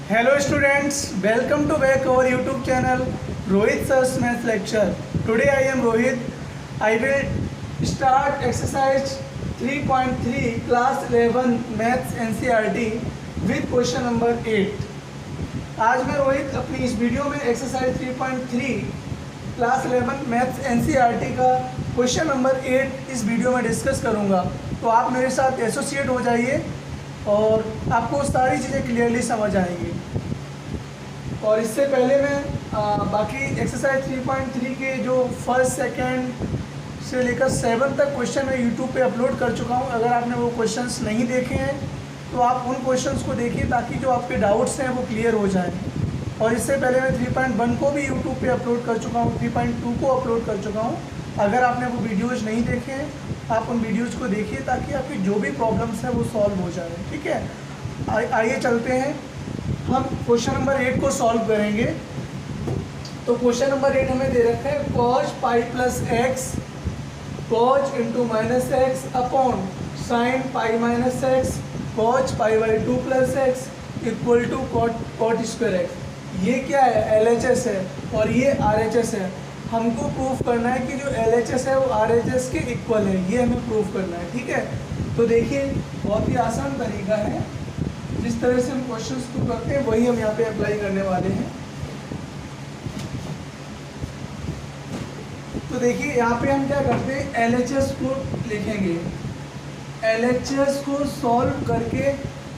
Hello students, welcome to back our YouTube channel Rohit Sir's Math Lecture. Today I am Rohit. I will start exercise 3.3 class 11 Maths NCERT with question number 8. आज मैं रोहित अपनी इस video में exercise 3.3 class 11 maths NCERT का question number 8 इस video में discuss करूंगा। तो आप मेरे साथ एसोसिएट हो जाइए और आपको सारी चीज़ें क्लियरली समझ आएंगी। और इससे पहले मैं बाकी एक्सरसाइज 3.3 के जो फर्स्ट सेकंड से लेकर 7 तक क्वेश्चन मैं यूट्यूब पे अपलोड कर चुका हूँ। अगर आपने वो क्वेश्चंस नहीं देखे हैं तो आप उन क्वेश्चंस को देखिए ताकि जो आपके डाउट्स हैं वो क्लियर हो जाए। और इससे पहले मैं 3.1 को भी यूट्यूब पे अपलोड कर चुका हूँ, 3.2 को अपलोड कर चुका हूँ। अगर आपने वो वीडियोज़ नहीं देखे हैं आप उन वीडियोज़ को देखिए ताकि आपकी जो भी प्रॉब्लम्स हैं वो सॉल्व हो जाए। ठीक है, आइए चलते हैं, हम क्वेश्चन नंबर 8 को सॉल्व करेंगे। तो क्वेश्चन नंबर 8 हमें दे रखा है cos pi plus x cos into minus x upon sine pi minus x cos pi by 2 plus x equal to cot square x. ये क्या है? LHS है और ये RHS है। हमको प्रूफ करना है कि जो LHS है वो RHS के इक्वल है, ये हमें प्रूफ करना है। ठीक है, तो देखिए बहुत ही आसान तरीका है, जिस तरह से हम क्वेश्चंस को करते हैं वही हम यहाँ पे अप्लाई करने वाले हैं। तो देखिए यहाँ पे हम क्या करते हैं, LHS को लिखेंगे, LHS को सॉल्व करके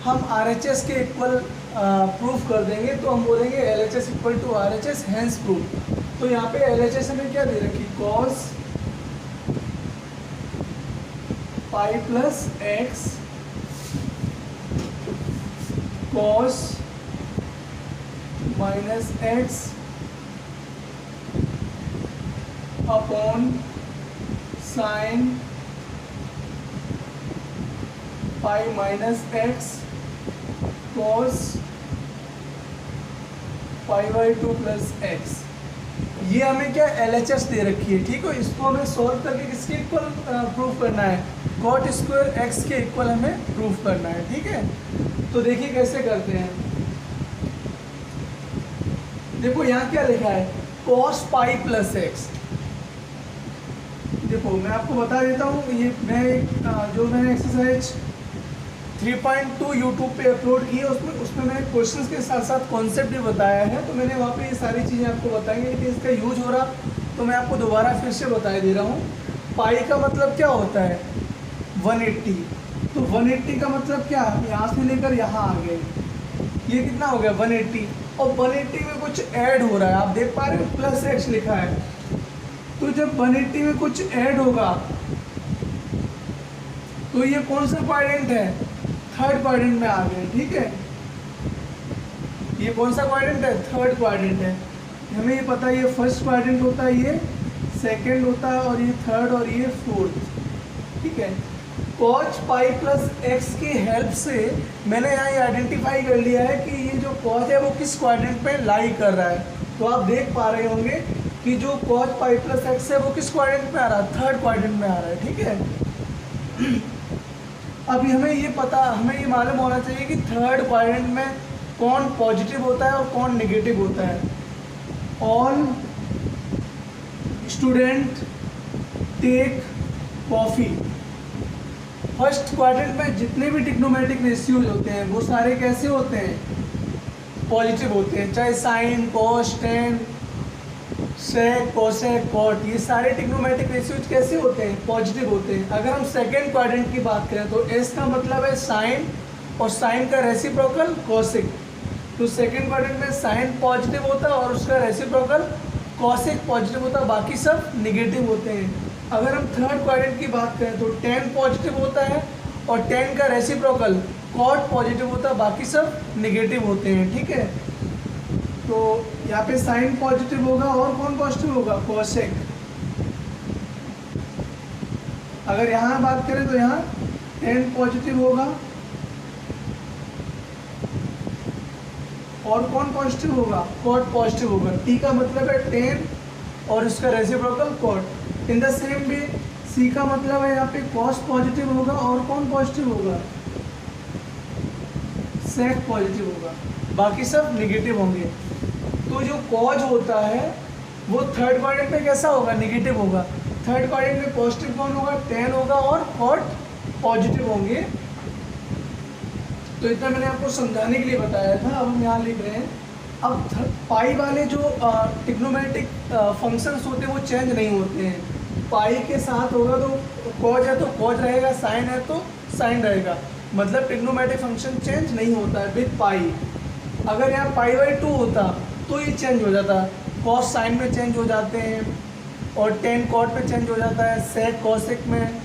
हम RHS के इक्वल प्रूफ कर देंगे। तो हम बोलेंगे LHS equal to RHS hence proof. तो यहाँ पे LHS हमें क्या दे रखी, cos pi plus x cos minus x upon sine pi minus x cos pi by 2 plus x. ये हमें क्या LHS दे रखी है। ठीक है, इसको हमें सॉल्व करके किसके इक्वल प्रूफ करना है, कॉट स्क्वायर एक्स के इक्वल हमें प्रूफ करना है। ठीक है, तो देखिए कैसे करते हैं। देखो यहाँ क्या लिखा है, cos पाई प्लस एक्स। देखो मैं आपको बता देता हूँ, ये मैं जो मैंने एक्सरसाइज 3.2 यूट्यूब पे अपलोड की है उसमें मैंने क्वेश्चंस के साथ साथ कॉन्सेप्ट भी बताया है। तो मैंने वहाँ पे ये सारी चीज़ें आपको बताई हैं, लेकिन इसका यूज हो रहा तो मैं आपको दोबारा फिर से बता दे रहा हूँ। पाई का मतलब क्या होता है, 180। तो 180 का मतलब क्या, यहाँ से लेकर यहाँ आ गए, ये कितना हो गया 180। और 180 में कुछ ऐड हो रहा है, आप देख पा रहे हो प्लस एक्स लिखा है। तो जब 180 में कुछ ऐड होगा तो ये कौन सा क्वाड्रेंट है, थर्ड क्वाड्रेंट में आ गए। ठीक है, ये कौन सा क्वाड्रेंट है, थर्ड क्वाड्रेंट है। हमें ये पता है ये फर्स्ट क्वाड्रेंट होता है, ये सेकंड होता है और ये थर्ड और ये फोर्थ। ठीक है, cos पाई प्लस एक्स की हेल्प से मैंने यहाँ ये आइडेंटिफाई कर लिया है कि ये जो cos है वो किस क्वाड्रेंट पे लाई कर रहा है। तो आप देख पा रहे होंगे कि जो cos पाई प्लस एक्स है वो किस क्वाड्रेंट में आ रहा है, थर्ड क्वाड्रेंट में आ रहा है। ठीक है, अभी हमें ये मालूम होना चाहिए कि थर्ड क्वाड्रेंट में कौन पॉजिटिव होता है और कौन नेगेटिव होता है। All student take coffee. First quadrant में जितने भी ट्रिग्नोमेट्रिक रेशियोज होते हैं वो सारे कैसे होते हैं, पॉजिटिव होते हैं। चाहे साइन, कॉस, टेन, सेक, कोसेक, कॉट, ये सारे ट्रिग्नोमेट्रिक रेशियोज कैसे होते हैं, पॉजिटिव होते हैं। अगर हम सेकेंड क्वाड्रेंट की बात करें तो एस का मतलब है साइन और साइन का रेसिप्रोकल कोसेक। तो सेकेंड क्वाड्रेंट में साइन पॉजिटिव होता है और उसका रेसिप्रोकल कोसेक पॉजिटिव होता है, बाकी सब निगेटिव होते हैं। अगर हम थर्ड क्वाड्रेंट की बात करें तो टेन पॉजिटिव होता है और टेन का रेसिप्रोकल कॉट पॉजिटिव होता है, बाकी सब निगेटिव होते हैं। ठीक है, तो यहाँ पे साइन पॉजिटिव होगा और कौन पॉजिटिव होगा, कोसेक। अगर यहाँ बात करें तो यहाँ टेन पॉजिटिव होगा और कौन पॉजिटिव होगा, कॉट पॉजिटिव होगा। टी का मतलब है टेन और इसका reciprocal cot. In the same way C का मतलब है यहाँ पे कॉस पॉजिटिव होगा और कौन पॉजिटिव होगा, सेक पॉजिटिव होगा, बाकी सब निगेटिव होंगे। तो जो कॉज होता है वो थर्ड क्वाड्रेंट में कैसा होगा, निगेटिव होगा। थर्ड क्वाड्रेंट में पॉजिटिव कौन होगा, टेन होगा, और कॉट पॉजिटिव होंगे। तो इतना मैंने आपको समझाने के लिए बताया था। अब हम यहाँ लिख रहे हैं। अब पाई वाले जो ट्रिग्नोमेट्रिक फंक्शंस होते हैं वो चेंज नहीं होते हैं। पाई के साथ होगा तो कॉज है तो कॉज रहेगा, साइन है तो साइन रहेगा, मतलब ट्रिग्नोमेट्रिक फंक्शन चेंज नहीं होता है विद पाई। अगर यहाँ पाई बाई 2 होता तो ये चेंज हो जाता, कॉस साइन में चेंज हो जाते हैं, और टेन कॉट में चेंज हो जाता है, सेक कॉसेक में।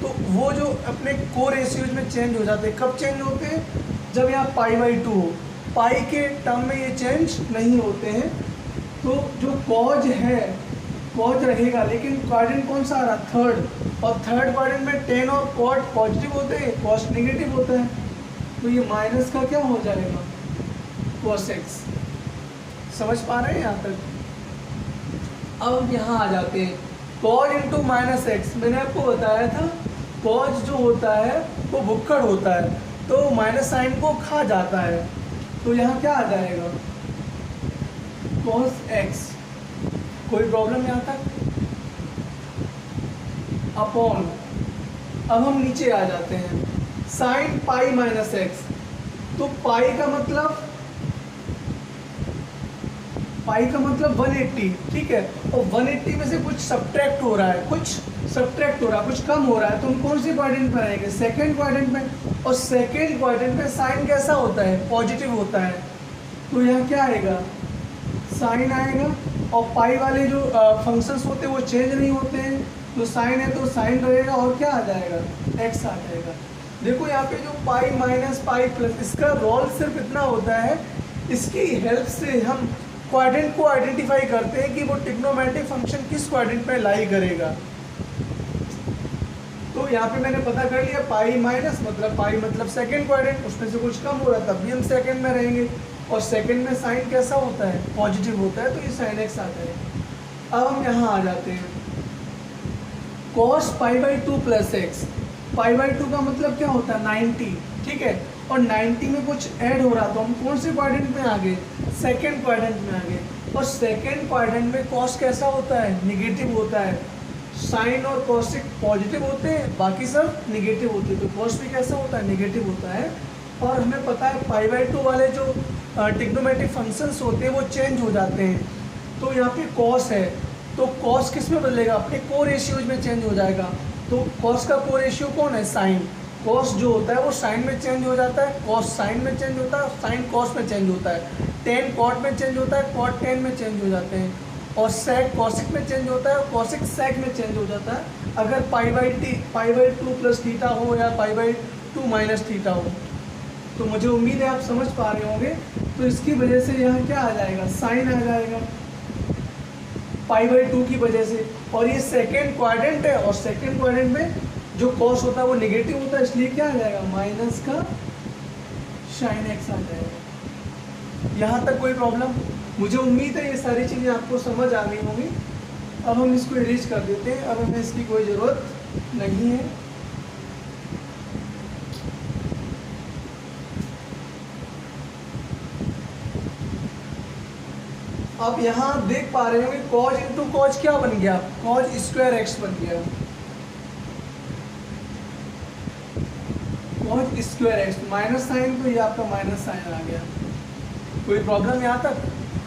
तो वो जो अपने को रेशियोज में चेंज हो जाते हैं। कब चेंज होते हैं, जब यहाँ पाई बाई 2 हो। पाई के टर्म में ये चेंज नहीं होते हैं। तो जो कॉज है, कॉज रहेगा, लेकिन क्वाड्रेंट कौन सा आ रहा, थर्ड, और थर्ड क्वाड्रेंट में टेन और कॉट पॉजिटिव होते हैं, कॉस नेगेटिव होता है। तो ये माइनस का क्या हो जाएगा, कॉसेक्स। समझ पा रहे हैं यहाँ तक। अब यहाँ आ जाते हैं, कॉज इंटू माइनस एक्स। मैंने आपको बताया था कॉज जो होता है वो भुक्कड़ होता है, तो माइनस साइन को खा जाता है। तो यहाँ क्या आ जाएगा, कॉस एक्स। कोई प्रॉब्लम यहाँ तक, अपॉन। अब हम नीचे आ जाते हैं, साइन पाई माइनस एक्स। तो पाई का मतलब 180, ठीक है। और 180 में से कुछ सब्ट्रैक्ट हो रहा है, कुछ कम हो रहा है, तो हम कौन से क्वाड्रेंट में रहेंगे, सेकेंड क्वाड्रेंट में। और सेकेंड क्वाड्रेंट में साइन कैसा होता है, पॉजिटिव होता है। तो यहाँ क्या आएगा, साइन आएगा। और पाई वाले जो फंक्शंस होते हैं वो चेंज नहीं होते हैं, तो साइन है तो साइन रहेगा, और क्या आ जाएगा, एक्स आ जाएगा। देखो यहाँ पे जो पाई माइनस पाई प्लस, इसका रोल सिर्फ इतना होता है, इसकी हेल्प से हम क्वाड्रेंट को आइडेंटिफाई करते हैं कि वो ट्रिग्नोमेट्रिक फंक्शन किस क्वाड्रेंट में लाई करेगा। तो यहाँ पे मैंने पता कर लिया, पाई माइनस मतलब पाई मतलब सेकंड क्वाड्रेंट, उसमें से कुछ कम हो रहा है तब भी हम सेकंड में रहेंगे। और सेकंड में साइन कैसा होता है, पॉजिटिव होता है, तो ये साइन एक्स आता है। अब हम यहाँ आ जाते हैं, cos pi by 2 plus x. Pi by 2 का मतलब क्या होता है, 90, ठीक है। और 90 में कुछ ऐड हो रहा, तो हम कौन से क्वाड्रेंट में आ गए, सेकेंड क्वाड्रेंट में आ गए। और सेकेंड क्वाड्रेंट में कॉस कैसा होता है, निगेटिव होता है। साइन और कॉसिक पॉजिटिव होते हैं, बाकी सब निगेटिव होते हैं। तो कॉस भी कैसा होता है, निगेटिव होता है। और हमें पता है पाई बाई 2 वाले जो ट्रिग्नोमेट्रिक फंक्शंस होते हैं वो चेंज हो जाते हैं। तो यहाँ पे कॉस है, तो कॉस किस में बदलेगा, अपने को रेशियोज में चेंज हो जाएगा। तो कॉस का को रेशियो कौन है, साइन। कॉस जो होता है वो साइन में चेंज हो जाता है, कॉस साइन में चेंज होता है, साइन कॉस में चेंज होता है। टेन कॉट में चेंज होता है, कॉट टेन में चेंज हो जाते हैं। और सेक कॉसिक में चेंज होता है, और कॉसिक सेक में चेंज हो जाता है, अगर पाई बाई 2 प्लस थीटा हो या पाई बाई 2 माइनस थीटा हो। तो मुझे उम्मीद है आप समझ पा रहे होंगे। तो इसकी वजह से यहाँ क्या आ जाएगा, साइन आ जाएगा पाई बाई 2 की वजह से। और ये सेकेंड क्वाड्रेंट है, और सेकेंड क्वाड्रेंट में जो कॉस होता है वो नेगेटिव होता है, इसलिए क्या आ जाएगा, माइनस का साइन एक्स आ जाएगा। यहाँ तक कोई प्रॉब्लम, मुझे उम्मीद है ये सारी चीज़ें आपको समझ आ गई होंगी। अब हम इसको इरेज कर देते हैं, अब हमें इसकी कोई ज़रूरत नहीं है। अब यहाँ देख पा रहे होंगे कॉज इंटू कॉज क्या बन गया, कॉज स्क्वायर एक्स बन गया, cos square x. Minus sine, तो ये आपका माइनस साइन आ गया। कोई प्रॉब्लम यहाँ तक।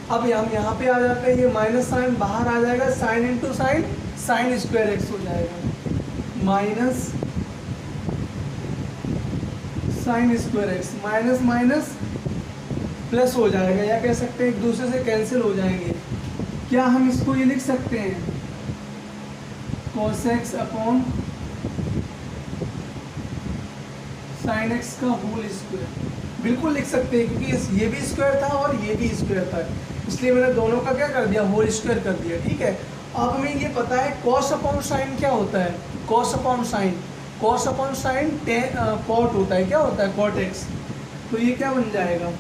अब हम यहाँ पे आ जाते हैं, ये माइनस साइन बाहर आ जाएगा, sine into sine, sine square x हो जाएगा, minus sine square x. Minus minus plus हो जाएगा, या कह सकते हैं एक दूसरे से कैंसिल हो जाएंगे। क्या हम इसको ये लिख सकते हैं, cos x upon sine x का होल स्क्वायर। बिल्कुल लिख सकते हैं, क्योंकि ये भी स्क्वायर था और ये भी स्क्वायर था, इसलिए मैंने दोनों का क्या कर दिया, होल स्क्वायर कर दिया, ठीक है। अब हमें ये पता है cos अपॉन साइन क्या होता है, cos upon sine, cos upon sine cot होता है, क्या होता है, कॉट एक्स। तो ये क्या बन जाएगा,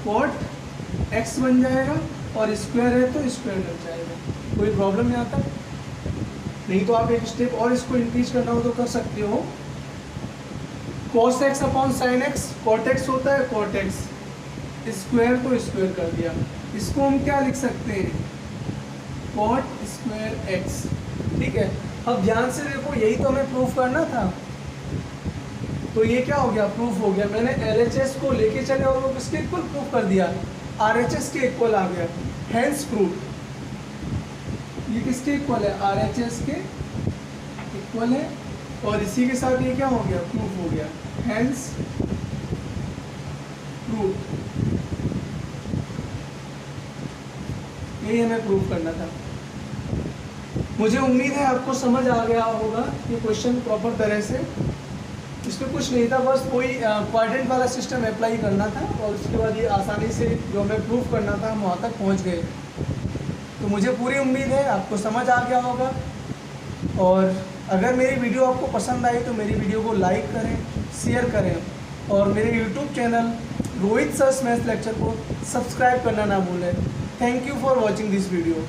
कॉट एक्स बन जाएगा, और स्क्वायर है तो स्क्वायर लग जाएगा। कोई प्रॉब्लम यहाँ तक नहीं। तो आप एक स्टेप और इसको इंक्रीज करना हो तो कर सकते हो, cos x upon sine x, cot x होता है कॉट एक्स, स्क्वायर को स्क्वायर कर दिया, इसको हम क्या लिख सकते हैं, कॉट स्क्वायर एक्स। ठीक है, अब ध्यान से देखो, यही तो हमें प्रूफ करना था, तो ये क्या हो गया, प्रूफ हो गया। मैंने LHS को लेके चले और वो किसके इक्वल प्रूफ कर दिया, RHS के इक्वल आ गया, हैंस प्रूफ। ये किसके इक्वल है, RHS के इक्वल है, और इसी के साथ ये क्या हो गया, प्रूफ हो गया, हैंस प्रूफ। यही हमें प्रूफ करना था। मुझे उम्मीद है आपको समझ आ गया होगा ये क्वेश्चन प्रॉपर तरह से। इसमें कुछ नहीं था, बस कोई क्वाड्रेंट वाला सिस्टम अप्लाई करना था और उसके बाद ये आसानी से जो हमें प्रूफ करना था हम वहाँ तक पहुँच गए। तो मुझे पूरी उम्मीद है आपको समझ आ गया होगा, और अगर मेरी वीडियो आपको पसंद आई तो मेरी वीडियो को लाइक करें, शेयर करें, और मेरे YouTube channel Rohit sir's maths lecture को सब्सक्राइब करना ना भूलें। Thank you for watching this video.